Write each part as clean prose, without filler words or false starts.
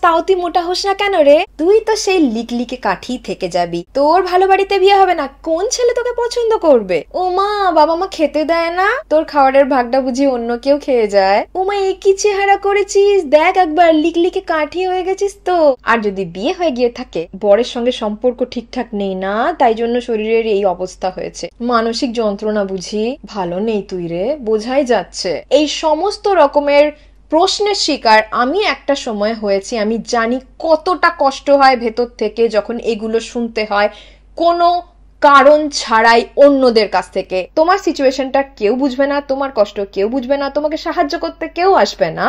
তাও তুই মোটা হোস না কেন রে? তুই তো সেই লিকলিকে কাঠি থেকে যাবি, তোর ভালো বাড়িতে বিয়ে হবে না, কোন ছেলে তোকে পছন্দ করবে? ও মা, বাবা মা খেতে দেয় না, তোর খাবারের ভাগটা বুঝি অন্য কেউ খেয়ে যায়? ও মা, এই কি চেহারা করেছিস, দেখ একবার লিকলিকে কাঠি হয়ে গেছিস তো। আর যদি বিয়ে হয়ে গিয়ে থাকে, বরের সঙ্গে সম্পর্ক ঠিকঠাক নেই না, তাই জন্য শরীরের এই অবস্থা হয়েছে, মানসিক যন্ত্রণা বুঝি? ভালো নেই তুই রে, বোঝাই যাচ্ছে। এই সমস্ত রকমের প্রশ্নের শিকার আমি একটা সময় হয়েছি। আমি জানি কতটা কষ্ট হয় ভেতর থেকে যখন এগুলো শুনতে হয় কোনো কারণ ছাড়াই অন্যদের কাছ থেকে। তোমার সিচুয়েশনটা কেউ বুঝবে না, তোমার কষ্ট কেউ বুঝবে না, তোমাকে সাহায্য করতে কেউ আসবে না,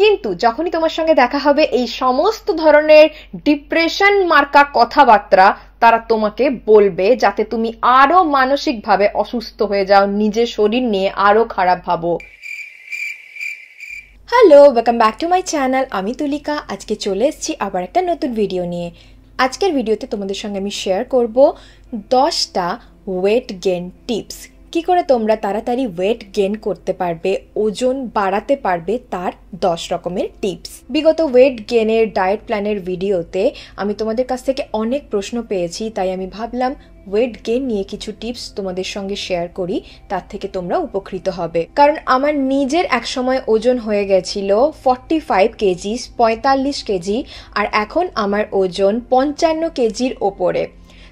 কিন্তু যখনই তোমার সঙ্গে দেখা হবে এই সমস্ত ধরনের ডিপ্রেশন মার্কা কথাবার্তা তারা তোমাকে বলবে, যাতে তুমি আরো মানসিকভাবে অসুস্থ হয়ে যাও, নিজের শরীর নিয়ে আরো খারাপ ভাবো। Hello, welcome back to my channel. আমি তুলিকা। আজকে চলে এসেছি আবার একটা নতুন ভিডিও নিয়ে। আজকের ভিডিওতে তোমাদের সঙ্গে আমি শেয়ার করব 10টা ওয়েট গেইন টিপস। কি করে তোমরা তাড়াতাড়ি ওয়েট গেইন করতে পারবে, ওজন বাড়াতে পারবে, তার 10 রকমের টিপস। বিগত ওয়েট গেইনের ডায়েট প্ল্যানের ভিডিওতে আমি তোমাদের কাছ থেকে অনেক প্রশ্ন পেয়েছি, তাই আমি ভাবলাম ওয়েট গেইন নিয়ে কিছু টিপস তোমাদের সঙ্গে শেয়ার করি, তার থেকে তোমরা উপকৃত হবে। কারণ আমার নিজের একসময় ওজন হয়ে গেছিল 45 কেজি, 45 কেজি, আর এখন আমার ওজন 55 কেজির ওপরে।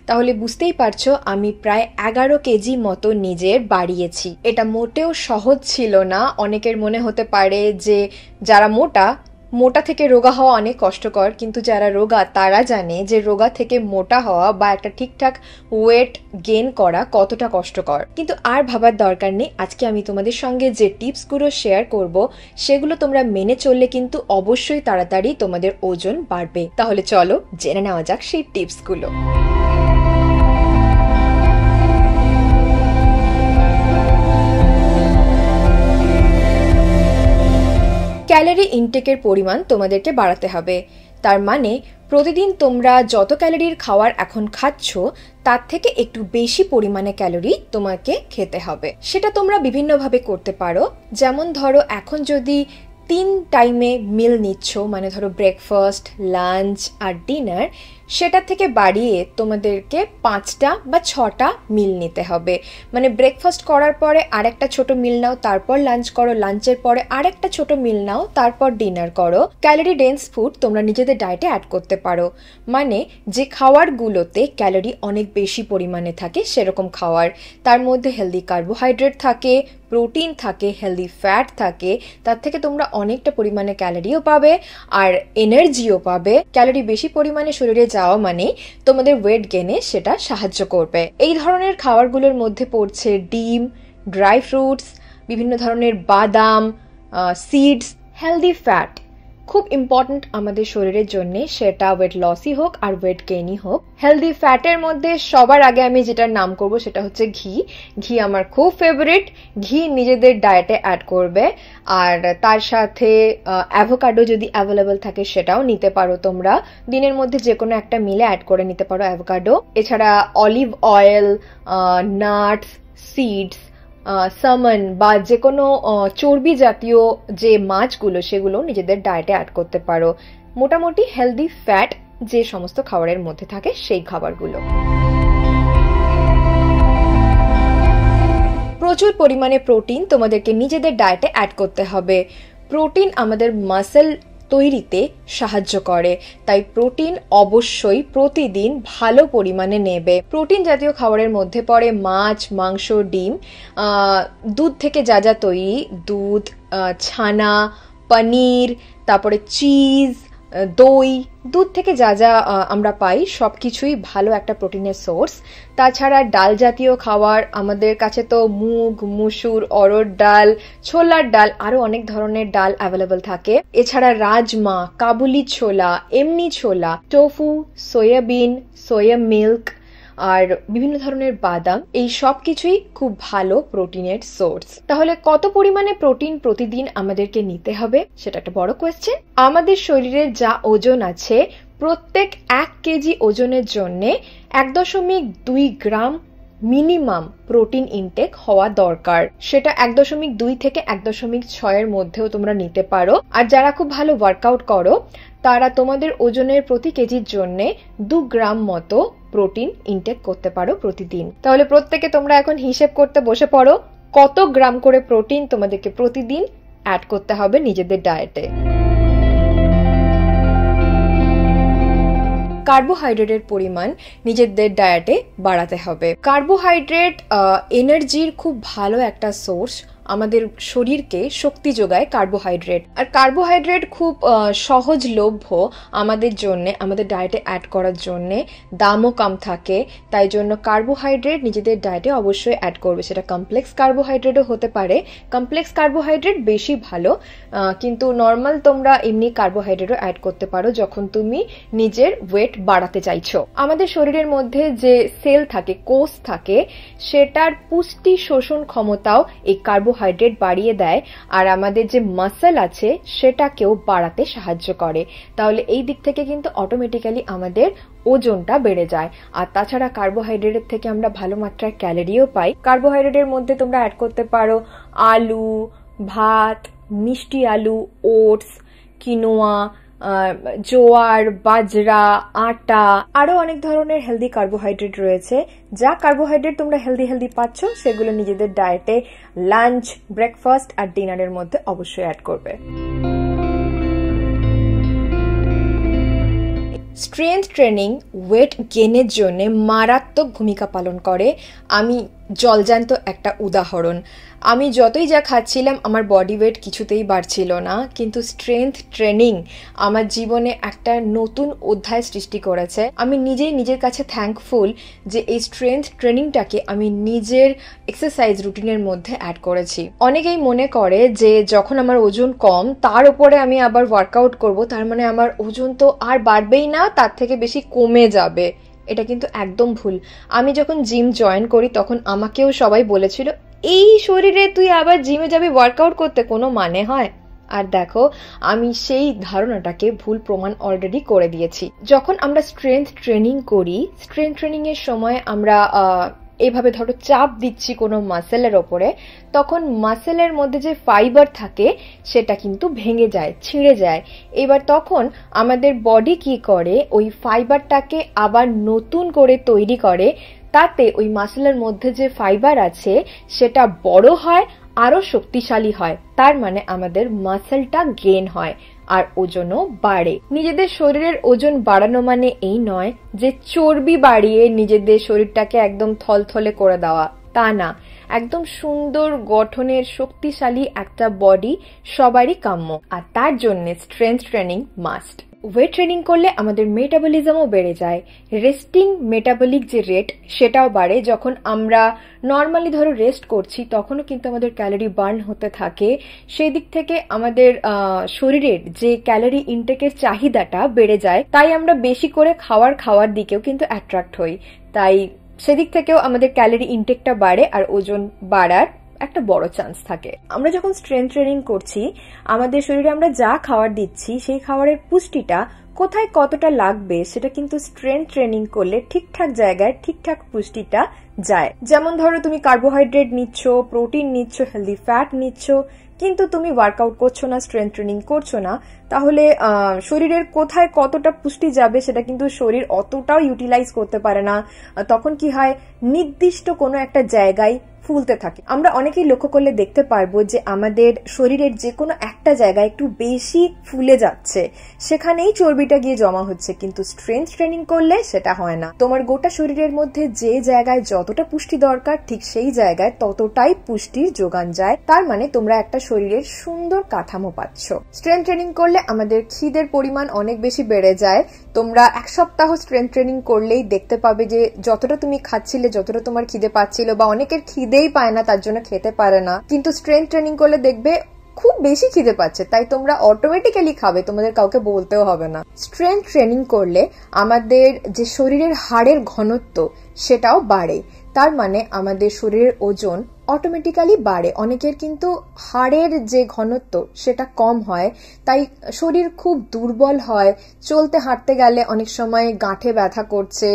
তাহলে বুঝতেই পারছো আমি প্রায় 11 কেজি মতো নিজের বাড়িয়েছি। এটা মোটেও সহজ ছিল না। অনেকের মনে হতে পারে যে যারা মোটা থেকে রোগা হওয়া অনেক কষ্টকর, কিন্তু যারা রোগা তারা জানে যে রোগা থেকে মোটা হওয়া বা একটা ঠিকঠাক ওয়েট গেইন করা কতটা কষ্টকর। কিন্তু আর ভাবার দরকার নেই। আজকে আমি তোমাদের সঙ্গে যে টিপসগুলো শেয়ার করব সেগুলো তোমরা মেনে চললে কিন্তু অবশ্যই তাড়াতাড়ি তোমাদের ওজন বাড়বে। তাহলে চলো জেনে নেওয়া যাক সেই টিপসগুলো। ক্যালোরি ইনটেকের পরিমাণ তোমাদেরকে বাড়াতে হবে। তার মানে প্রতিদিন তোমরা যত ক্যালোরির খাবার এখন খাচ্ছ তার থেকে একটু বেশি পরিমাণে ক্যালোরি তোমাকে খেতে হবে। সেটা তোমরা বিভিন্নভাবে করতে পারো। যেমন ধরো, এখন যদি 3 টাইমে মিল নিচ্ছ, মানে ধরো ব্রেকফাস্ট, লাঞ্চ আর ডিনার, সেটা থেকে বাড়িয়ে তোমাদেরকে 5টা বা 6টা মিল নিতে হবে। মানে ব্রেকফাস্ট করার পরে আরেকটা ছোট মিল নাও, তারপর লাঞ্চ করো, লাঞ্চের পরে আরেকটা ছোট মিল নাও, তারপর ডিনার করো। ক্যালোরি ডেন্স ফুড তোমরা নিজেদের ডায়েটে অ্যাড করতে পারো। মানে যে খাবারগুলোতে ক্যালোরি অনেক বেশি পরিমাণে থাকে সেরকম খাবার। তার মধ্যে হেলদি কার্বোহাইড্রেট থাকে, প্রোটিন থাকে, হেলদি ফ্যাট থাকে। তার থেকে তোমরা অনেকটা পরিমাণে ক্যালোরিও পাবে আর এনার্জিও পাবে। ক্যালোরি বেশি পরিমাণে শরীরে যাওয়া মানে তোমাদের ওয়েট গেইনে সেটা সাহায্য করবে। এই ধরনের খাবারগুলোর মধ্যে পড়ছে ডিম, ড্রাই ফ্রুটস, বিভিন্ন ধরনের বাদাম, সিডস, হেলদি ফ্যাট। খুব ইম্পর্টেন্ট আমাদের শরীরের জন্য, সেটা ওয়েট লসই হোক আর ওয়েট গেইনই হোক। হেলদি ফ্যাটের মধ্যে সবার আগে আমি যেটার নাম করব সেটা হচ্ছে ঘি। ঘি আমার খুব ফেভারিট। ঘি নিজেদের ডায়েটে অ্যাড করবে। আর তার সাথে অ্যাভোকাডো যদি অ্যাভেলেবল থাকে সেটাও নিতে পারো তোমরা। দিনের মধ্যে যে কোনো একটা মিলে অ্যাড করে নিতে পারো অ্যাভোকাডো। এছাড়া olive oil, nuts, seeds, salmon বা যে কোনো চর্বি জাতীয় যে মাছগুলো সেগুলো নিজেদের ডায়েটে অ্যাড করতে পারো। মোটামুটি হেলদি ফ্যাট যে সমস্ত খাবারের মধ্যে থাকে সেই খাবারগুলো। প্রচুর পরিমাণে প্রোটিন তোমাদেরকে নিজেদের ডায়েটে অ্যাড করতে হবে। প্রোটিন আমাদের মাসল তৈরিতে সাহায্য করে, তাই প্রোটিন অবশ্যই প্রতিদিন ভালো পরিমাণে নেবে। প্রোটিন জাতীয় খাবারের মধ্যে পড়ে মাছ, মাংস, ডিম। দুধ থেকে যা যা তৈরি, দুধ, ছানা, পনির, তারপরে চিজ, দই, দুধ থেকে যা যা আমরা পাই সব কিছুই ভালো একটা প্রোটিনের সোর্স। তাছাড়া ডাল জাতীয় খাবার, আমাদের কাছে তো মুগ, মুসুর, অড়হর ডাল, ছোলার ডাল, আরো অনেক ধরনের ডাল অ্যাভেলেবল থাকে। এছাড়া রাজমা, কাবুলি ছোলা, এমনি ছোলা, টোফু, সয়াবিন, সোয়া মিল্ক আর বিভিন্ন ধরনের বাদাম, এই সব কিছুই খুব ভালো প্রোটিনের সোর্স। তাহলে কত পরিমাণে প্রোটিন প্রতিদিন আমাদেরকে নিতে হবে সেটা একটা বড় কোয়েশ্চেন। আমাদের শরীরের যা ওজন আছে, প্রত্যেক 1 কেজি ওজনের জন্য 1.2 গ্রাম মিনিমাম প্রোটিন ইনটেক হওয়া দরকার। সেটা 1.2 থেকে 1.6 এর মধ্যেও তোমরা নিতে পারো। আর যারা খুব ভালো ওয়ার্কআউট করো তারা তোমাদের ওজনের প্রতি কেজির জন্য 2 গ্রাম মতো প্রোটিন ইনটেক করতে পারো প্রতিদিন। তাহলে প্রত্যেকে তোমরা এখন হিসেব করতে বসে পড়ো কত গ্রাম করে প্রোটিন তোমাদেরকে প্রতিদিন অ্যাড করতে হবে নিজেদের ডায়েটে। কার্বোহাইড্রেটের পরিমাণ নিজেদের ডায়েটে বাড়াতে হবে। কার্বোহাইড্রেট এনার্জির খুব ভালো একটা সোর্স, আমাদের শরীরকে শক্তি যোগায় কার্বোহাইড্রেট। আর কার্বোহাইড্রেট খুব সহজলভ্য আমাদের জন্য, আমাদের ডায়েটে অ্যাড করার জন্য দামও কম থাকে। তাই জন্য কার্বোহাইড্রেট নিজেদের ডায়েটে অবশ্যই অ্যাড করবে। সেটা কমপ্লেক্স কার্বোহাইড্রেটও হতে পারে, কমপ্লেক্স কার্বোহাইড্রেট বেশি ভালো, কিন্তু নর্মাল তোমরা এমনি কার্বোহাইড্রেটও অ্যাড করতে পারো যখন তুমি নিজের ওয়েট বাড়াতে চাইছো। আমাদের শরীরের মধ্যে যে সেল থাকে, কোষ থাকে, সেটার পুষ্টি শোষণ ক্ষমতাও এই কার্বোহাইড্রেট বাড়িয়ে দেয়। আর আমাদের যে মাসল আছে সেটাকেও বাড়াতে সাহায্য করে। তাহলে এই দিক থেকে কিন্তু অটোমেটিক্যালি আমাদের ওজনটা বেড়ে যায়। আর তাছাড়া কার্বোহাইড্রেটের থেকে আমরা ভালো মাত্রায় ক্যালোরিও পাই। কার্বোহাইড্রেটের মধ্যে তোমরা অ্যাড করতে পারো আলু, ভাত, মিষ্টি আলু, ওটস, কিনোয়া, জোয়ার, বাজরা, আটা, আরো অনেক ধরনের হেলদি কার্বোহাইড্রেট রয়েছে। যা কার্বোহাইড্রেট তোমরা হেলদি পাচ্ছ সেগুলো নিজেদের ডায়েটে লাঞ্চ, ব্রেকফাস্ট আর ডিনারের মধ্যে অবশ্যই অ্যাড করবে। স্ট্রেংথ ট্রেনিং ওয়েট গেইনের জন্য মারাত্মক ভূমিকা পালন করে। আমি জলজান্ত একটা উদাহরণ, আমি যতই যা খাচ্ছিলাম আমার বডি ওয়েট কিছুতেই বাড়ছিল না, কিন্তু স্ট্রেংথ ট্রেনিং আমার জীবনে একটা নতুন অধ্যায় সৃষ্টি করেছে। আমি নিজের কাছে থ্যাঙ্কফুল যে এই স্ট্রেংথ ট্রেনিংটাকে আমি নিজের এক্সারসাইজ রুটিনের মধ্যে অ্যাড করেছি। অনেকেই মনে করে যে যখন আমার ওজন কম তার উপরে আমি আবার ওয়ার্কআউট করব, তার মানে আমার ওজন তো আর বাড়বেই না, তার থেকে বেশি কমে যাবে। এটা কিন্তু একদম ভুল। আমি যখন জিম জয়েন করি তখন আমাকেও সবাই বলেছিল এই শরীরে তুই আবার জিমে যাবি ওয়ার্কআউট করতে, কোনো মানে হয়? আর দেখো আমি সেই ধারণাটাকে ভুল প্রমাণ অলরেডি করে দিয়েছি। যখন আমরা স্ট্রেংথ ট্রেনিং করি, স্ট্রেংথ ট্রেনিং এর সময় আমরা এভাবে ধরো চাপ দিচ্ছি কোনো মাসেলের ওপরে, তখন মাসেলের মধ্যে যে ফাইবার থাকে সেটা কিন্তু ভেঙে যায়, ছিঁড়ে যায়। এবার তখন আমাদের বডি কি করে, ওই ফাইবারটাকে আবার নতুন করে তৈরি করে, তাতে ওই মাসেলের মধ্যে যে ফাইবার আছে সেটা বড় হয়, আরো শক্তিশালী হয়। তার মানে আমাদের মাসেলটা গেইন হয় আর ওজনও বাড়ে। নিজেদের শরীরের ওজন বাড়ানো মানে এই নয় যে চর্বি বাড়িয়ে নিজেদের শরীরটাকে একদম থলথলে করে দেওয়া, তা না। একদম সুন্দর গঠনের শক্তিশালী একটা বডি সবারই কাম্য, আর তার জন্য strength training must. Weight training করলে আমাদের মেটাবলিজমও বেড়ে যায়, রেস্টিং মেটাবলিক যে রেট সেটাও বাড়ে। যখন আমরা নর্মালি ধরো রেস্ট করছি তখনও কিন্তু আমাদের ক্যালোরি বার্ন হতে থাকে। সেই দিক থেকে আমাদের শরীরের যে ক্যালোরি ইনটেকের চাহিদাটা বেড়ে যায়, তাই আমরা বেশি করে খাওয়ার দিকেও কিন্তু অ্যাট্রাক্ট হই। তাই সেদিক থেকেও আমাদের ক্যালোরি ইনটেকটা বাড়ে আর ওজন বাড়ার একটা বড় চান্স থাকে। আমরা যখন স্ট্রেংথ ট্রেনিং করছি আমাদের শরীরে আমরা যা খাবার দিচ্ছি সেই খাবারের পুষ্টিটা কোথায় কতটা লাগবে সেটা কিন্তু স্ট্রেংথ ট্রেনিং করলে ঠিকঠাক জায়গায় ঠিকঠাক পুষ্টিটা যায়। যেমন ধরো তুমি কার্বোহাইড্রেট নিচ্ছ, প্রোটিন নিচ্ছ, হেলদি ফ্যাট নিচ্ছ, কিন্তু তুমি ওয়ার্কআউট করছো না, স্ট্রেংথ ট্রেনিং করছো না, তাহলে শরীরের কোথায় কতটা পুষ্টি যাবে সেটা কিন্তু শরীর অতটাও ইউটিলাইজ করতে পারে না। তখন কি হয়, নির্দিষ্ট কোনো একটা জায়গায় ফুলতে থাকে। আমরা অনেকেই লক্ষ্য করলে দেখতে পারবো যে আমাদের শরীরের যে কোনো একটা জায়গায় একটু বেশি ফুলে যাচ্ছে, সেখানেই চর্বিটা গিয়ে জমা হচ্ছে, কিন্তু স্ট্রেংথ ট্রেনিং করলে সেটা হয় না। তোমার গোটা শরীরের মধ্যে যে জায়গায় যতটা পুষ্টি দরকার ঠিক সেই জায়গায় ততটাই পুষ্টির যোগান যায়। তার মানে তোমরা একটা শরীরের সুন্দর কাঠামো পাচ্ছ। স্ট্রেংথ ট্রেনিং করলে আমাদের খিদের পরিমাণ অনেক বেশি বেড়ে যায়। তোমরা 1 সপ্তাহ স্ট্রেংথ ট্রেনিং করলেই দেখতে পাবে যে যতটা তুমি খাচ্ছিলে, যতটা তোমার খিদে পাচ্ছিল, বা অনেকের খিদেই পায় না তার জন্য খেতে পারে না, কিন্তু স্ট্রেংথ ট্রেনিং করলে দেখবে খুব বেশি খিদে পাচ্ছে, তাই তোমরা অটোমেটিক্যালি খাবে, তোমাদের কাউকে বলতেও হবে না। স্ট্রেংথ ট্রেনিং করলে আমাদের যে শরীরের হাড়ের ঘনত্ব সেটাও বাড়ে। তার মানে আমাদের শরীরের ওজন অটোমেটিক্যালি বাড়ে। অনেকের কিন্তু হাড়ের যে ঘনত্ব সেটা কম হয়, তাই শরীর খুব দুর্বল হয়। চলতে হাঁটতে গেলে অনেক সময় গাঁঠে ব্যথা করছে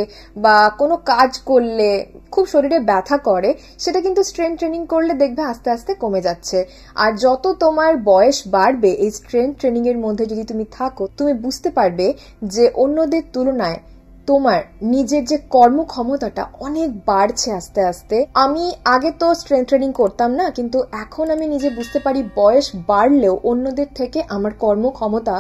বা কোনো কাজ করলে খুব শরীরে ব্যথা করে, সেটা কিন্তু স্ট্রেংথ ট্রেনিং করলে দেখবে আস্তে আস্তে কমে যাচ্ছে। আর যত তোমার বয়স বাড়বে এই স্ট্রেংথ ট্রেনিং এর মধ্যে যদি তুমি থাকো, তুমি বুঝতে পারবে যে অন্যদের তুলনায় তোমার নিজের যে কর্মক্ষমতাটা অনেক বাড়ছে আস্তে আস্তে। আমি আগে তো স্ট্রেংথ ট্রেনিং করতাম না, কিন্তু এখন আমি নিজে বুঝতে পারি বয়স বাড়লেও অন্যদের থেকে আমার কর্মক্ষমতা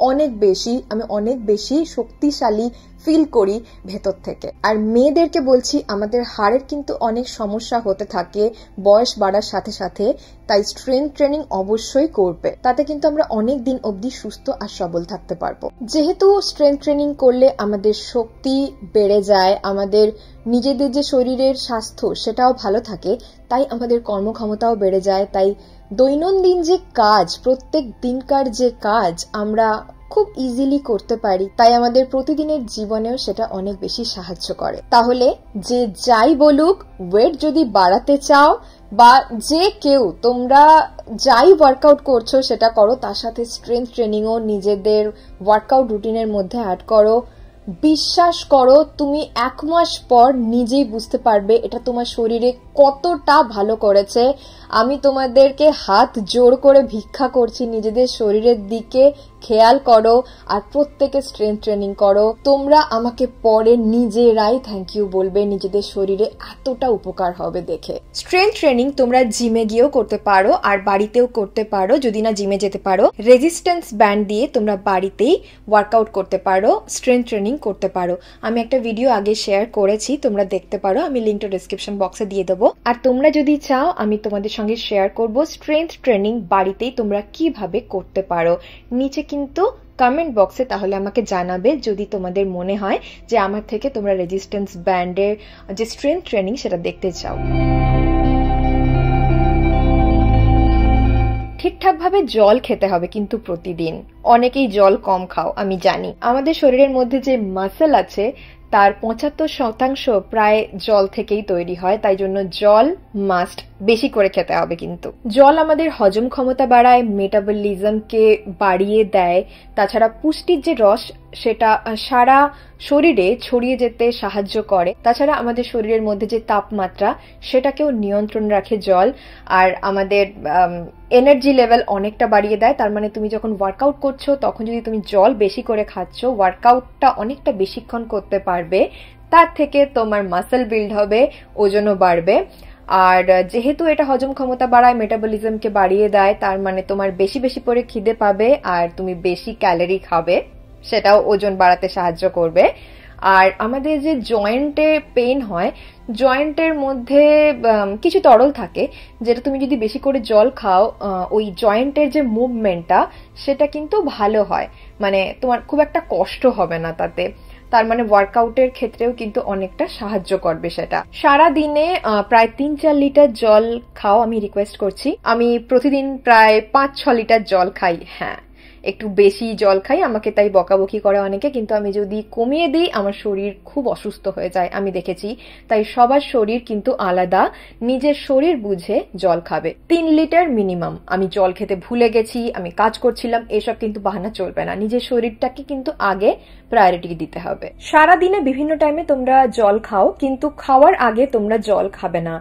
অনেক বেশি, আমি অনেক বেশি শক্তিশালী ফিল করি ভেতর থেকে। আর মেয়েদেরকে বলছি, আমাদের হাড়ের কিন্তু অনেক সমস্যা হতে থাকে বয়স বাড়ার সাথে সাথে, তাই স্ট্রেংথ ট্রেনিং অবশ্যই করবে। তাতে কিন্তু আমরা অনেক দিন অবধি সুস্থ আর সবল থাকতে পারবো। যেহেতু স্ট্রেংথ ট্রেনিং করলে আমাদের শক্তি বেড়ে যায়, আমাদের নিজেদের যে শরীরের স্বাস্থ্য সেটাও ভালো থাকে, তাই আমাদের কর্মক্ষমতাও বেড়ে যায়। তাই দৈনন্দিন যে কাজ, প্রত্যেক দিনকার যে কাজ আমরা খুব ইজিলি করতে পারি, তাই আমাদের প্রতিদিনের জীবনেও সেটা অনেক বেশি সাহায্য করে। তাহলে যে যাই বলুক, ওয়েট যদি বাড়াতে চাও বা যে কেউ তোমরা যাই ওয়ার্কআউট করছো সেটা করো, তার সাথে স্ট্রেংথ ট্রেনিংও নিজেদের ওয়ার্কআউট রুটিনের মধ্যে অ্যাড করো। বিশ্বাস করো, তুমি 1 মাস পর নিজেই বুঝতে পারবে এটা তোমার শরীরে কতটা ভালো করেছে। আমি তোমাদেরকে হাত জোড় করে ভিক্ষা করছি, নিজেদের শরীরের দিকে খেয়াল করো আর প্রত্যেকে স্ট্রেংথ ট্রেনিং করো। তোমরা আমাকে পরে নিজেরাই থ্যাংক ইউ বলবে, নিজেদের শরীরে এতটা উপকার হবে দেখে। স্ট্রেংথ ট্রেনিং তোমরা জিমে গিয়েও করতে পারো আর বাড়িতেও করতে পারো। যদি না জিমে যেতে পারো, রেজিস্ট্যান্স ব্যান্ড দিয়ে তোমরা বাড়িতেই ওয়ার্কআউট করতে পারো, স্ট্রেংথ ট্রেনিং করতে পারো। আমি একটা ভিডিও আগে শেয়ার করেছি, তোমরা দেখতে পারো, আমি লিঙ্কটা ডেসক্রিপশন বক্সে দিয়ে দেবো। আর তোমরা যদি চাও আমি তোমাদের সঙ্গে শেয়ার করব স্ট্রেংথ ট্রেনিং বাড়িতেই তোমরা কিভাবে করতে পারো। নিচে কিন্তু কমেন্ট বক্সে তাহলে আমাকে জানাবে যদি তোমাদের মনে হয় যে আমার থেকে তোমরা রেজিস্ট্যান্স ব্যান্ডের যে স্ট্রেংথ ট্রেনিং সেটা দেখতে চাও। ঠিকঠাক ভাবে জল খেতে হবে কিন্তু প্রতিদিন। অনেকেই জল কম খাও, আমি জানি। আমাদের শরীরের মধ্যে যে মাসল আছে তার 75% প্রায় জল থেকেই তৈরি হয়, তাই জন্য জল মাস্ট বেশি করে খেতে হবে। কিন্তু জল আমাদের হজম ক্ষমতা বাড়ায়, মেটাবলিজমকে বাড়িয়ে দেয়, তাছাড়া পুষ্টির যে রস সেটা সারা শরীরে ছড়িয়ে যেতে সাহায্য করে। তাছাড়া আমাদের শরীরের মধ্যে যে তাপমাত্রা সেটাকেও নিয়ন্ত্রণ রাখে জল, আর আমাদের এনার্জি লেভেল অনেকটা বাড়িয়ে দেয়। তার মানে তুমি যখন ওয়ার্কআউট করছো তখন যদি তুমি জল বেশি করে খাচ্ছ, ওয়ার্কআউটটা অনেকটা বেশিক্ষণ করতে পারবে, তার থেকে তোমার মাসল বিল্ড হবে, ওজনও বাড়বে। আর যেহেতু এটা হজম ক্ষমতা বাড়ায়, মেটাবলিজমকে বাড়িয়ে দেয়, তার মানে তোমার বেশি বেশি করে খিদে পাবে আর তুমি বেশি ক্যালোরি খাবে, সেটাও ওজন বাড়াতে সাহায্য করবে। আর আমাদের যে জয়েন্টে পেইন হয়, জয়েন্টের মধ্যে কিছু তরল থাকে, যেটা তুমি যদি বেশি করে জল খাও, ওই জয়েন্টের যে মুভমেন্টটা সেটা কিন্তু ভালো হয়, মানে তোমার খুব একটা কষ্ট হবে না তাতে। তার মানে ওয়ার্কআউটের ক্ষেত্রেও কিন্তু অনেকটা সাহায্য করবে সেটা। সারা দিনে প্রায় 3-4 লিটার জল খাও, আমি রিকোয়েস্ট করছি। আমি প্রতিদিন প্রায় 5-6 লিটার জল খাই। হ্যাঁ, একটু বেশি জল খাই, আমাকে তাই বকাবকি করে অনেকে, কিন্তু আমি যদি কমিয়ে দিই আমার শরীর খুব অসুস্থ হয়ে যায়, আমি দেখেছি। তাই সবার শরীর কিন্তু আলাদা, নিজের শরীর বুঝে জল খাবে। 3 লিটার মিনিমাম। আমি জল খেতে ভুলে গেছি, আমি কাজ করছিলাম, এসব কিন্তু বাহানা চলবে না। নিজের শরীরটাকে কিন্তু আগে প্রায়োরিটি দিতে হবে। সারাদিনে বিভিন্ন টাইমে তোমরা জল খাও, কিন্তু খাওয়ার আগে তোমরা জল খাবে না।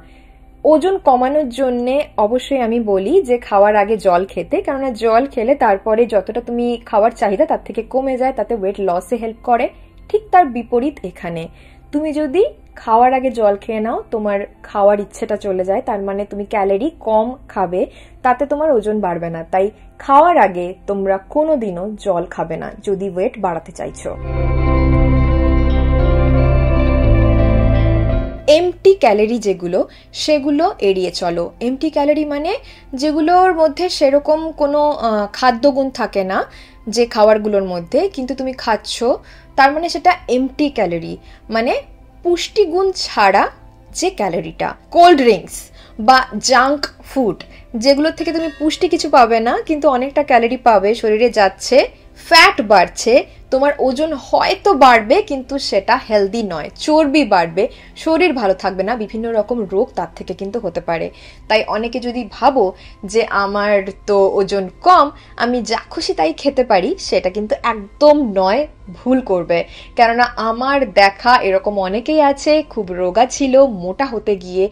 ওজন কমানোর জন্য অবশ্যই আমি বলি যে খাওয়ার আগে জল খেতে, কেননা জল খেলে তারপরে যতটা তুমি খাওয়ার চাহিদা তার থেকে কমে যায়, তাতে ওয়েট লসে হেল্প করে। ঠিক তার বিপরীত এখানে, তুমি যদি খাওয়ার আগে জল খেয়ে নাও, তোমার খাওয়ার ইচ্ছেটা চলে যায়, তার মানে তুমি ক্যালোরি কম খাবে, তাতে তোমার ওজন বাড়বে না। তাই খাওয়ার আগে তোমরা কোনোদিনও জল খাবে না যদি ওয়েট বাড়াতে চাইছো। এমটি ক্যালোরি যেগুলো, সেগুলো এড়িয়ে চলো। এমটি ক্যালোরি মানে যেগুলোর মধ্যে সেরকম কোনো খাদ্যগুণ থাকে না যে খাবারগুলোর মধ্যে, কিন্তু তুমি খাচ্ছ, তার মানে সেটা এমটি ক্যালোরি, মানে পুষ্টিগুণ ছাড়া যে ক্যালোরিটা। কোল্ড ড্রিঙ্কস বা জাঙ্ক ফুড, যেগুলোর থেকে তুমি পুষ্টি কিছু পাবে না কিন্তু অনেকটা ক্যালোরি পাবে, শরীরে যাচ্ছে ফ্যাট বাড়ছে, তোমার ওজন হয়তো বাড়বে কিন্তু সেটা হেলদি নয়, চর্বি বাড়বে, শরীর ভালো থাকবে না, বিভিন্ন রকম রোগ তার থেকে কিন্তু হতে পারে। তাই অনেকে যদি ভাবো যে আমার তো ওজন কম, আমি যা খুশি তাই খেতে পারি, সেটা কিন্তু একদম নয়, ভুল করবে। কেননা আমার দেখা এরকম অনেকেই আছে খুব রোগা ছিল, মোটা হতে গিয়ে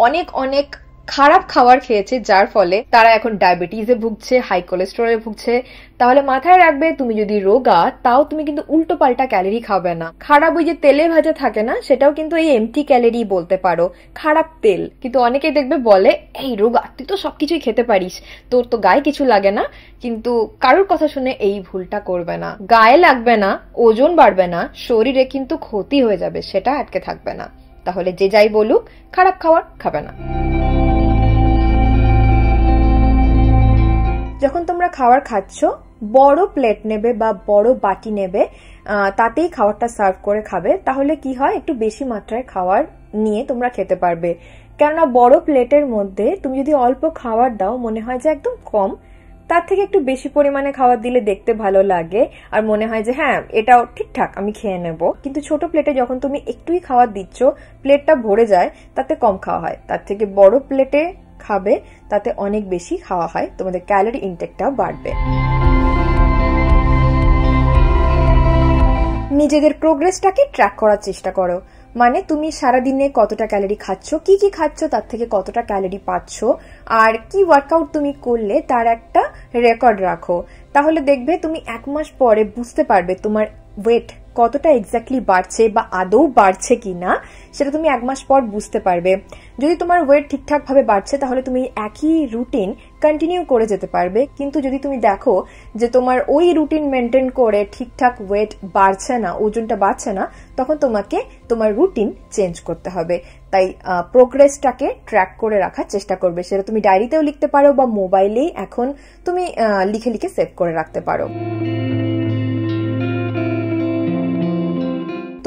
অনেক অনেক খারাপ খাবার খেয়েছে, যার ফলে তারা এখন ডায়াবেটিসে ভুগছে, হাই কোলেস্টেরলে ভুগছে। তাহলে মাথায় রাখবে, তুমি যদি রোগা তাও তুমি কিন্তু উল্টো পাল্টা ক্যালোরি খাবে না। খারাপ ওই যে তেলে ভাজা থাকে না, সেটাও কিন্তু এই এমটি ক্যালোরি বলতে পারো, খারাপ তেল। কিন্তু অনেকেই দেখবে বলে, এই রোগা তুই তো সবকিছুই খেতে পারিস, তোর তো গায়ে কিছু লাগে না। কিন্তু কারোর কথা শুনে এই ভুলটা করবে না। গায়ে লাগবে না, ওজন বাড়বে না, শরীরে কিন্তু ক্ষতি হয়ে যাবে, সেটা আটকে থাকবে না। তাহলে যে যাই বলুক, খারাপ খাবার খাবে না। যখন তোমরা খাবার খাচ্ছ, বড় প্লেট নেবে বা বড় বাটি নেবে, তাতেই খাবারটা সার্ভ করে খাবে। তাহলে কি হয়, একটু বেশি মাত্রায় খাবার নিয়ে তোমরা খেতে পারবে। কেননা বড় প্লেটের মধ্যে তুমি যদি অল্প খাবার দাও, মনে হয় যে একদম কম, তার থেকে একটু বেশি পরিমাণে খাবার দিলে দেখতে ভালো লাগে আর মনে হয় যে হ্যাঁ এটাও ঠিকঠাক, আমি খেয়ে নেব। কিন্তু ছোট প্লেটে যখন তুমি একটুই খাবার দিচ্ছ, প্লেটটা ভরে যায়, তাতে কম খাওয়া হয়। তার থেকে বড় প্লেটে খাবে, তাতে অনেক বেশি খাওয়া হয়, তোমাদের ক্যালোরি ইনটেকটাও বাড়বে। নিজেদের প্রোগ্রেসটাকে ট্র্যাক করার চেষ্টা করো। মানে তুমি সারাদিনে কতটা ক্যালোরি খাচ্ছ, কি কি খাচ্ছ, তার থেকে কতটা ক্যালোরি পাচ্ছ, আর কি ওয়ার্কআউট তুমি করলে তার একটা রেকর্ড রাখো। তাহলে দেখবে তুমি 1 মাস পরে বুঝতে পারবে তোমার ওয়েট কতটা এক্স্যাক্টলি বাড়ছে বা আদৌ বাড়ছে কিনা, সেটা তুমি 1 মাস পর বুঝতে পারবে। যদি তোমার ওয়েট ঠিকঠাক ভাবে বাড়ছে, তাহলে তুমি একই রুটিন কন্টিনিউ করে যেতে পারবে। কিন্তু যদি তুমি দেখো যে তোমার ওই রুটিন মেনটেন করে ঠিকঠাক ওয়েট বাড়ছে না, ওজনটা বাড়ছে না, তখন তোমাকে তোমার রুটিন চেঞ্জ করতে হবে। তাই প্রোগ্রেসটাকে ট্র্যাক করে রাখার চেষ্টা করবে। সেটা তুমি ডায়েরিতেও লিখতে পারো বা মোবাইলেই এখন তুমি লিখে লিখে সেভ করে রাখতে পারো।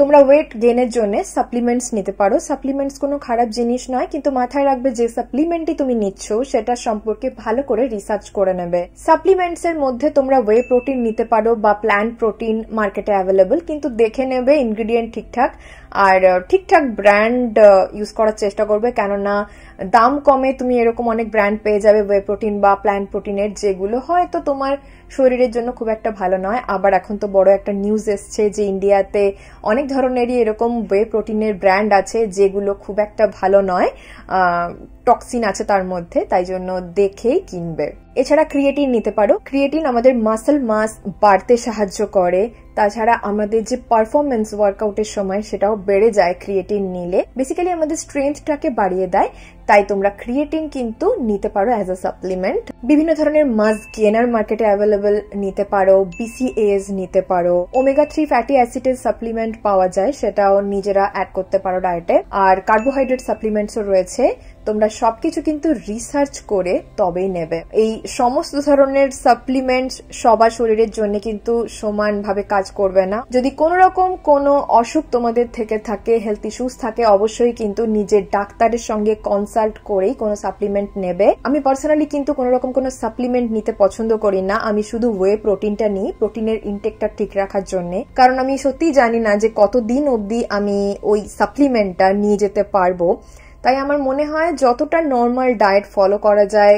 তোমরা ওয়েট গেইনের জন্য সাপ্লিমেন্টস নিতে পারো। সাপ্লিমেন্টস কোনো খারাপ জিনিস নয়, কিন্তু মাথায় রাখবে যে সাপ্লিমেন্টই তুমি নিচ্ছ সেটা সম্পর্কে ভালো করে রিসার্চ করে নেবে। সাপ্লিমেন্টস এর মধ্যে তোমরা ওয়ে প্রোটিন নিতে পারো বা প্ল্যান্ট প্রোটিন মার্কেটে অ্যাভেলেবল, কিন্তু দেখে নেবে ইনগ্রিডিয়েন্ট ঠিকঠাক আর ঠিকঠাক ব্র্যান্ড ইউজ করার চেষ্টা করবে। কেননা দাম কমে তুমি এরকম অনেক ব্র্যান্ড পেয়ে যাবে ওয়ে প্রোটিন বা প্ল্যান্ট প্রোটিনের, যেগুলো হয়তো তোমার শরীরের জন্য খুব একটা ভালো নয়। আবার এখন তো বড় একটা নিউজ এসছে যে ইন্ডিয়াতে অনেক ধরনেরই এরকম ওয়ে প্রোটিনের ব্র্যান্ড আছে যেগুলো খুব একটা ভালো নয়, টক্সিন আছে তার মধ্যে, তাই জন্য দেখেই কিনবে। এছাড়া ক্রিয়েটিন নিতে পারো। ক্রিয়েটিন আমাদের মাসল মাস বাড়তে সাহায্য করে, তাছাড়া আমাদের যে পারফরমেন্স ওয়ার্কআউটের সময় সেটাও বেড়ে যায় ক্রিয়েটিন নিলে। বেসিক্যালি আমাদের স্ট্রেংথটাকে বাড়িয়ে দেয়, তাই তোমরা ক্রিয়েটিন কিন্তু নিতে পারো অ্যাজ আ সাপ্লিমেন্ট। বিভিন্ন ধরনের মাস্ক গেনার মার্কেটে অ্যাভেলেবল নিতে পারো, বিসিএস নিতে পারো, ওমেগা 3 ফ্যাটি অ্যাসিডের সাপ্লিমেন্ট পাওয়া যায়, সেটাও নিজেরা অ্যাড করতে পারো ডায়েটে। আর কার্বোহাইড্রেট সাপ্লিমেন্টসও রয়েছে। তোমরা সবকিছু কিন্তু রিসার্চ করে তবেই নেবে। এই সমস্ত ধরনের সাপ্লিমেন্ট সবার শরীরের জন্য কিন্তু সমানভাবে কাজ করবে না। যদি কোনো রকম কোনো অসুখ তোমাদের থেকে থাকে, হেলথ ইস্যুস থাকে, অবশ্যই কিন্তু নিজের ডাক্তারের সঙ্গে কনসাল্ট করেই কোনো সাপ্লিমেন্ট নেবে। আমি পার্সোনালি কিন্তু কোনো রকম কোনো সাপ্লিমেন্ট নিতে পছন্দ করি না। আমি শুধু ওয়ে প্রোটিনটা নিই, প্রোটিনের ইনটেকটা ঠিক রাখার জন্য। কারণ আমি সত্যিই জানি না যে কতদিন অবধি আমি ওই সাপ্লিমেন্টটা নিয়ে যেতে পারবো। তাই আমার মনে হয় যতটা নর্মাল ডায়েট ফলো করা যায়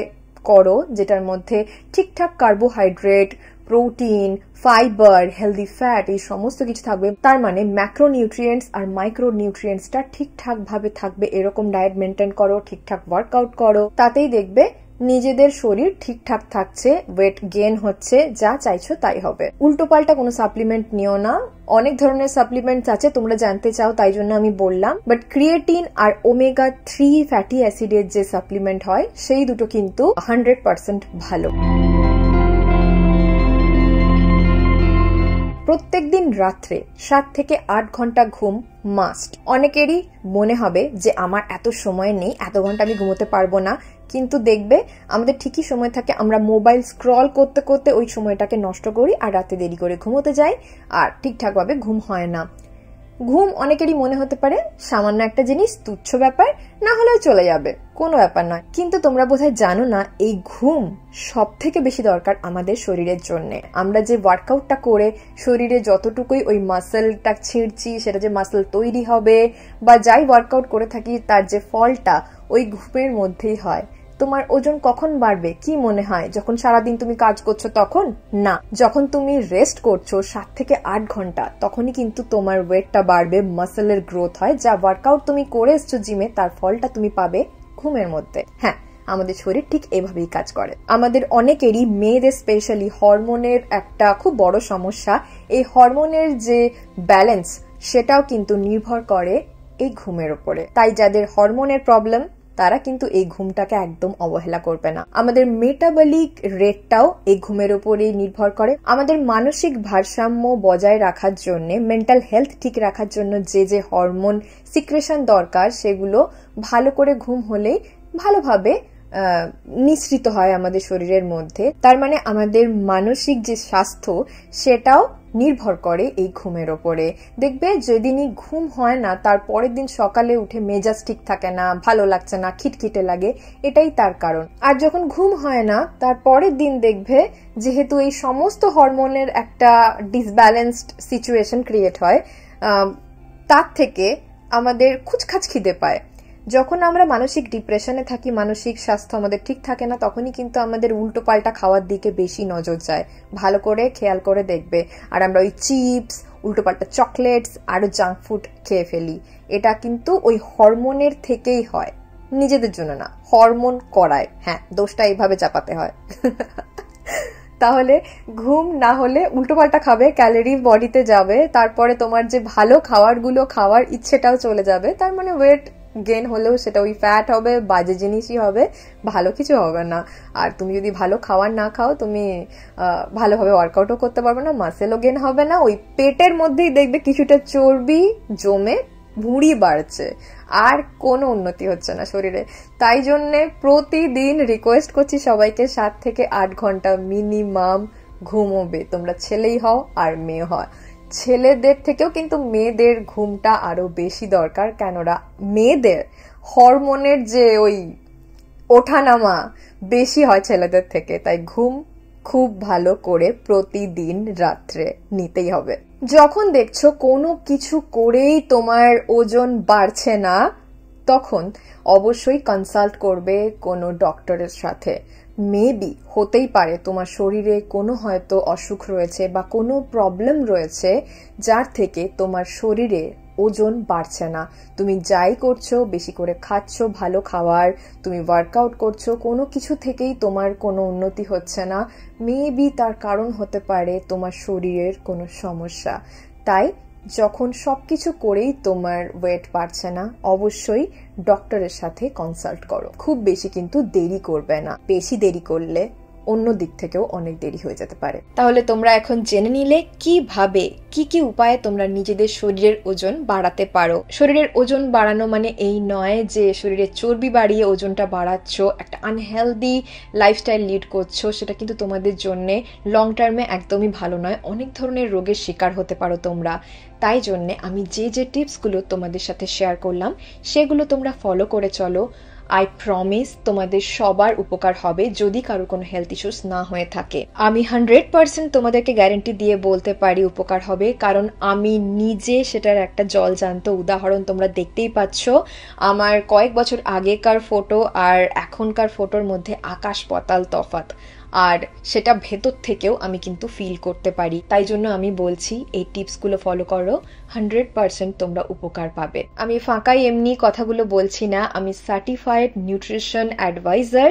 করো, যেটার মধ্যে ঠিকঠাক carbohydrate, protein, fibre, healthy fat এই সমস্ত কিছু থাকবে। তার মানে ম্যাক্রোনিউট্রিয়েন্টস আর মাইক্রোনিউট্রিয়েন্টসটা ঠিকঠাক ভাবে থাকবে, এরকম ডায়েট মেনটেন করো, ঠিকঠাক ওয়ার্কআউট করো, তাতেই দেখবে নিজেদের শরীর ঠিকঠাক থাকছে, ওয়েট গেইন হচ্ছে, যা চাইছো তাই হবে। উল্টো পাল্টা কোনো সাপ্লিমেন্ট নিও না। অনেক ধরনের সাপ্লিমেন্টস আছে, তোমরা জানতে চাও তাই জন্য আমি বললাম। বাট ক্রিয়েটিন আর ওমেগা 3 ফ্যাটি অ্যাসিডের যে সাপ্লিমেন্ট হয়, সেই দুটো কিন্তু 100% ভালো। প্রত্যেকদিন রাত্রে 7 থেকে 8 ঘন্টা ঘুম মাস্ট। অনেকেরই মনে হবে যে আমার এত সময় নেই, এত ঘন্টা আমি ঘুমোতে পারবো না, কিন্তু দেখবে আমাদের ঠিকই সময় থাকে, আমরা মোবাইল স্ক্রল করতে করতে ওই সময়টাকে নষ্ট করি আর রাতে দেরি করে ঘুমোতে যাই আর ঠিকঠাক ভাবে ঘুম হয় না। ঘুম অনেকেরই মনে হতে পারে সামান্য একটা জিনিস, তুচ্ছ ব্যাপার, না হলেও চলে যাবে, কোনো ব্যাপার নয়। কিন্তু তোমরা বোধহয় জানো না, এই ঘুম সব থেকে বেশি দরকার আমাদের শরীরের জন্য। আমরা যে ওয়ার্কআউটটা করে শরীরে যতটুকুই ওই মাসেলটা ছিঁড়ছি, সেটা যে মাসেল তৈরি হবে বা যাই ওয়ার্কআউট করে থাকি, তার যে ফলটা ওই ঘুমের মধ্যেই হয়। তোমার ওজন কখন বাড়বে কি মনে হয়? যখন সারাদিন তুমি কাজ করছো তখন না, যখন তুমি রেস্ট করছো 7 থেকে 8 ঘন্টা, তখনই কিন্তু তোমার ওয়েটটা বাড়বে, মাসেলের গ্রোথ হয়। যা ওয়ার্কআউট তুমি করে এসছো জিমে, তার ফলটা তুমি পাবে ঘুমের মধ্যে। হ্যাঁ, আমাদের শরীর ঠিক এভাবেই কাজ করে। আমাদের অনেকেরই, মেয়েদের স্পেশালি, হরমোনের একটা খুব বড় সমস্যা। এই হরমোনের যে ব্যালেন্স, সেটাও কিন্তু নির্ভর করে এই ঘুমের উপরে। তাই যাদের হরমোনের প্রবলেম, তারা কিন্তু এই ঘুমটাকে একদম অবহেলা করবে না। আমাদের মেটাবলিক রেটটাও এই ঘুমের উপরেই নির্ভর করে। আমাদের মানসিক ভারসাম্য বজায় রাখার জন্য, মেন্টাল হেলথ ঠিক রাখার জন্য যে যে হরমোন সিক্রেশন দরকার, সেগুলো ভালো করে ঘুম হলেই ভালোভাবে নিঃসৃত হয় আমাদের শরীরের মধ্যে। তার মানে আমাদের মানসিক যে স্বাস্থ্য, সেটাও নির্ভর করে এই ঘুমের ওপরে। দেখবে যেদিনই ঘুম হয় না, তার পরের দিন সকালে উঠে মেজাজ ঠিক থাকে না, ভালো লাগছে না, খিটখিটে লাগে, এটাই তার কারণ। আর যখন ঘুম হয় না, তার পরের দিন দেখবে যেহেতু এই সমস্ত হরমোনের একটা ডিসব্যালেন্সড সিচুয়েশন ক্রিয়েট হয়, তার থেকে আমাদের খুচখাচ খিদে পায়। যখন আমরা মানসিক ডিপ্রেশনে থাকি, মানসিক স্বাস্থ্য আমাদের ঠিক থাকে না, তখনই কিন্তু আমাদের উল্টো পাল্টা খাওয়ার দিকে বেশি নজর যায়। ভালো করে খেয়াল করে দেখবে। আর আমরা ওই চিপস, উল্টো পাল্টা চকলেটস, আরো জাঙ্ক ফুড খেয়ে ফেলি। এটা কিন্তু ওই হরমোনের থেকেই হয়, নিজেদের জন্য না, হরমোন করায়। হ্যাঁ, দোষটা এইভাবে চাপাতে হয়। তাহলে ঘুম না হলে উল্টোপাল্টা খাবে, ক্যালোরি বডিতে যাবে, তারপরে তোমার যে ভালো খাবারগুলো খাওয়ার ইচ্ছেটাও চলে যাবে। তার মানে ওয়েট গেইন হলেও সেটা ওই ফ্যাট হবে, বাজে জিনিসই হবে, ভালো কিছু হবে না। আর তুমি যদি ভালো খাবার না খাও, তুমি ভালোভাবে ওয়ার্কআউটও করতে পারবে না, মাসেলও গেইন হবে না। ওই পেটের মধ্যেই দেখবে কিছুটা চর্বি জমে ভুঁড়ি বাড়ছে, আর কোনো উন্নতি হচ্ছে না শরীরে। তাই জন্য প্রতিদিন রিকোয়েস্ট করছি সবাইকে, 7 থেকে 8 ঘন্টা মিনিমাম ঘুমোবে। তোমরা ছেলেই হও আর মেয়ে হয়, ছেলেদের থেকেও কিন্তু মেয়েদের ঘুমটা আরো বেশি দরকার। কেননা মেয়েদের হরমোনের যে ওই ওঠানামা বেশি হয় ছেলেদের থেকে, তাই ঘুম খুব ভালো করে প্রতিদিন রাত্রে নিতেই হবে। যখন দেখছো কোনো কিছু করেই তোমার ওজন বাড়ছে না, তখন অবশ্যই কনসাল্ট করবে কোনো ডক্টরের সাথে। মেবি হতেই পারে তোমার শরীরে কোনো হয়তো অসুখ রয়েছে বা কোনো প্রবলেম রয়েছে, যার থেকে তোমার শরীরে ওজন বাড়ছে না। তুমি যাই করছো, বেশি করে খাচ্ছ ভালো খাবার, তুমি ওয়ার্কআউট করছো, কোনো কিছু থেকেই তোমার কোনো উন্নতি হচ্ছে না। মেবি তার কারণ হতে পারে তোমার শরীরের কোনো সমস্যা। তাই যখন সবকিছু করেই তোমার ওয়েট বাড়ছে না, অবশ্যই ডক্টরের সাথে কনসাল্ট করো। খুব বেশি কিন্তু দেরি করবে না, বেশি দেরি করলে অন্য দিক থেকেও অনেক দেরি হয়ে যেতে পারে। তাহলে তোমরা এখন জেনে নিলে কিভাবে, কি কি উপায়ে তোমরা নিজেদের শরীরের ওজন বাড়াতে পারো। শরীরের ওজন বাড়ানো মানে এই নয় যে শরীরের চর্বি বাড়িয়ে ওজনটা বাড়াচ্ছ, একটা আনহেলদি লাইফস্টাইল লিড করছো। সেটা কিন্তু তোমাদের জন্য লং টার্মে একদমই ভালো নয়। অনেক ধরনের রোগের শিকার হতে পারো তোমরা। তাই জন্যে আমি যে যে টিপসগুলো তোমাদের সাথে শেয়ার করলাম, সেগুলো তোমরা ফলো করে চলো। আই প্রমিস তোমাদের সবার উপকার হবে, যদি কারোর কোনো হেলথ ইস্যুস না হয়ে থাকে। আমি 100% তোমাদেরকে গ্যারান্টি দিয়ে বলতে পারি উপকার হবে, কারণ আমি নিজে সেটার একটা জলজান্ত উদাহরণ। তোমরা দেখতেই পাচ্ছ আমার কয়েক বছর আগেকার ফটো আর এখনকার ফটোর মধ্যে আকাশ পাতাল তফাৎ, আর সেটা ভেতর থেকেও আমি কিন্তু ফিল করতে পারি। তাই জন্য আমি বলছি এই টিপসগুলো ফলো করো, 100% তোমরা উপকার পাবে। আমি ফাঁকাই এমনি কথাগুলো বলছি না, আমি সার্টিফাইড নিউট্রিশন অ্যাডভাইজার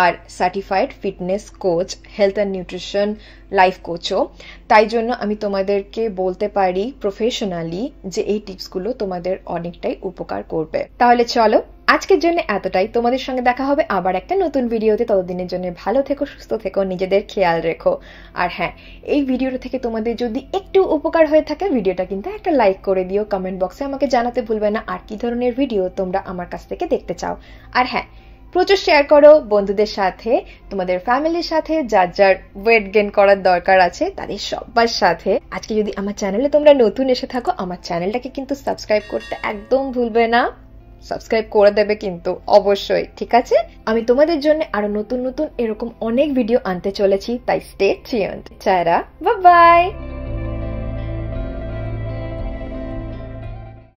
আর certified fitness coach, health and nutrition life কোচও। তাই জন্য আমি তোমাদেরকে বলতে পারি প্রফেশনালি যে এই টিপসগুলো তোমাদের অনেকটাই উপকার করবে। তাহলে চলো, আজকের জন্য এতটাই। তোমাদের সঙ্গে দেখা হবে আবার একটা নতুন ভিডিওতে। ততদিনের জন্য ভালো থেকো, সুস্থ থেকো, নিজেদের খেয়াল রেখো। আর হ্যাঁ, এই ভিডিওটা থেকে তোমাদের যদি একটু উপকার হয়ে থাকে, ভিডিওটা কিন্তু একটা লাইক করে দিও। কমেন্ট বক্সে আমাকে জানাতে ভুলবে না আর কি ধরনের ভিডিও তোমরা আমার কাছ থেকে দেখতে চাও। আর হ্যাঁ, প্রচুর শেয়ার করো বন্ধুদের সাথে, তোমাদের ফ্যামিলির সাথে, যার যার ওয়েট গেইন করার দরকার আছে তাদের সবার সাথে। আজকে যদি আমার চ্যানেলে তোমরা নতুন এসে থাকো, আমার চ্যানেলটাকে কিন্তু সাবস্ক্রাইব করতে একদম ভুলবে না। সাবস্ক্রাইব করে দেবে কিন্তু অবশ্যই, ঠিক আছে? আমি তোমাদের জন্য আরো নতুন নতুন এরকম অনেক ভিডিও আনতে চলেছি, তাই stay tuned. Tata, bye bye.